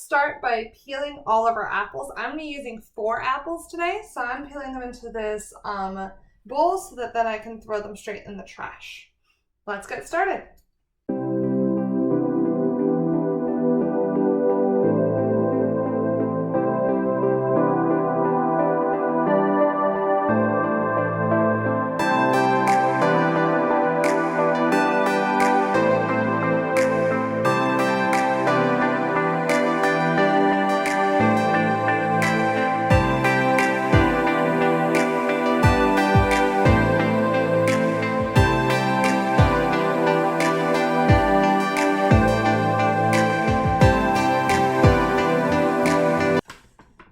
start by peeling all of our apples. I'm going to be using 4 apples today, so I'm peeling them into this bowl so that then I can throw them straight in the trash. Let's get started.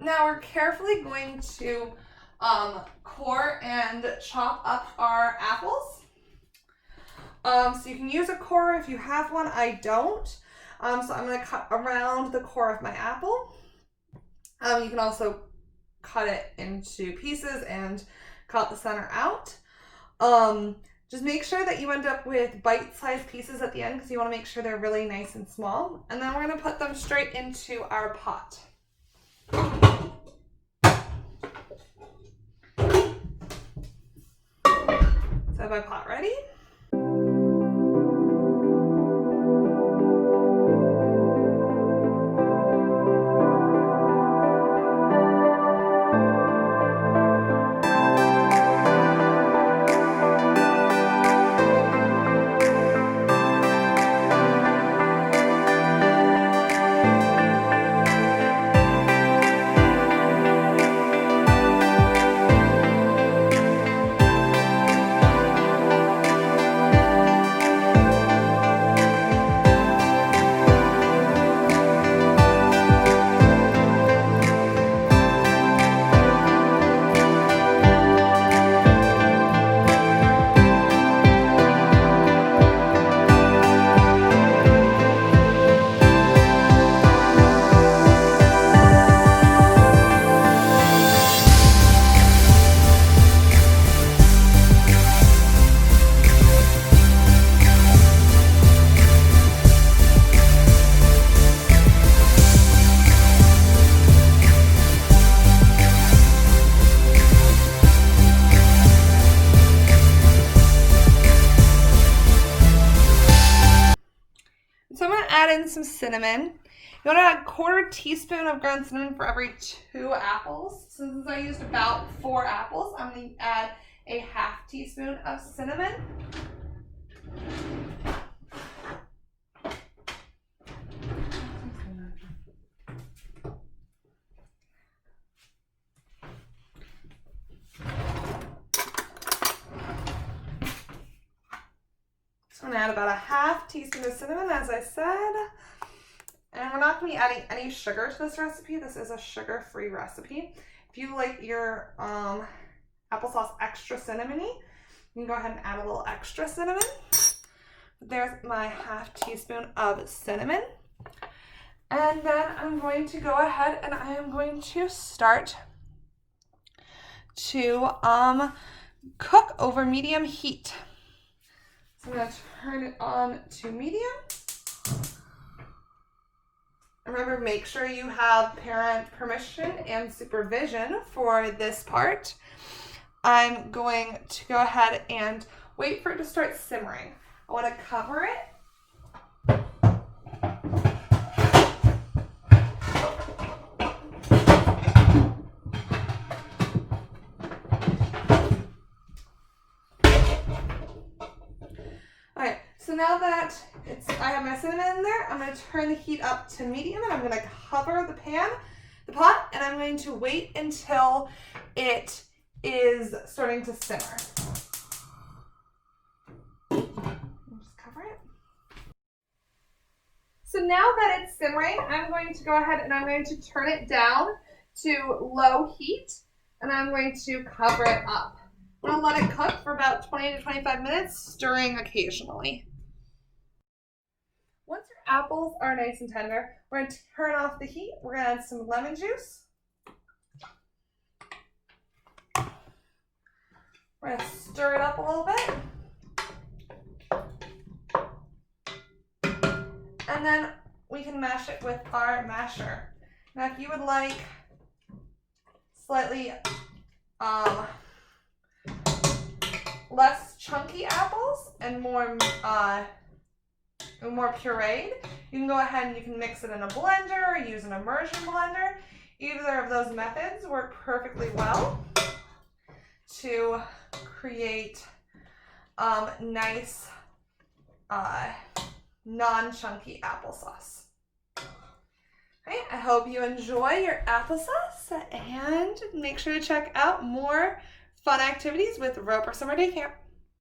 Now we're carefully going to core and chop up our apples. So you can use a core if you have one. I don't. So I'm going to cut around the core of my apple. You can also cut it into pieces and cut the center out. Just make sure that you end up with bite-sized pieces at the end because you want to make sure they're really nice and small. And then we're going to put them straight into our pot. So I have my pot ready. So I'm going to add in some cinnamon. You want to add 1/4 teaspoon of ground cinnamon for every 2 apples. Since I used about 4 apples, I'm going to add a 1/2 teaspoon of cinnamon. So I'm going to add about a 1/2 teaspoon of cinnamon, as I said. And we're not going to be adding any sugar to this recipe. This is a sugar-free recipe. If you like your applesauce extra cinnamony, you can go ahead and add a little extra cinnamon. There's my 1/2 teaspoon of cinnamon. And then I'm going to go ahead and I am going to start to cook over medium heat. So I'm going to turn it on to medium. Remember, make sure you have parent permission and supervision for this part. I'm going to go ahead and wait for it to start simmering. I want to cover it. Okay, so now that I have my cinnamon in there, I'm going to turn the heat up to medium and I'm going to cover the pot, and I'm going to wait until it is starting to simmer. Just cover it. So now that it's simmering, I'm going to go ahead and I'm going to turn it down to low heat, and I'm going to cover it up. I'm going to let it cook for about 20 to 25 minutes, stirring occasionally. Once your apples are nice and tender, we're going to turn off the heat. We're going to add some lemon juice. We're going to stir it up a little bit. And then we can mash it with our masher. Now, if you would like slightly less chunky apples and more pureed, you can go ahead and you can mix it in a blender or use an immersion blender. Either of those methods work perfectly well to create nice non-chunky applesauce. Okay, I hope you enjoy your applesauce and make sure to check out more fun activities with Roper Summer Day Camp.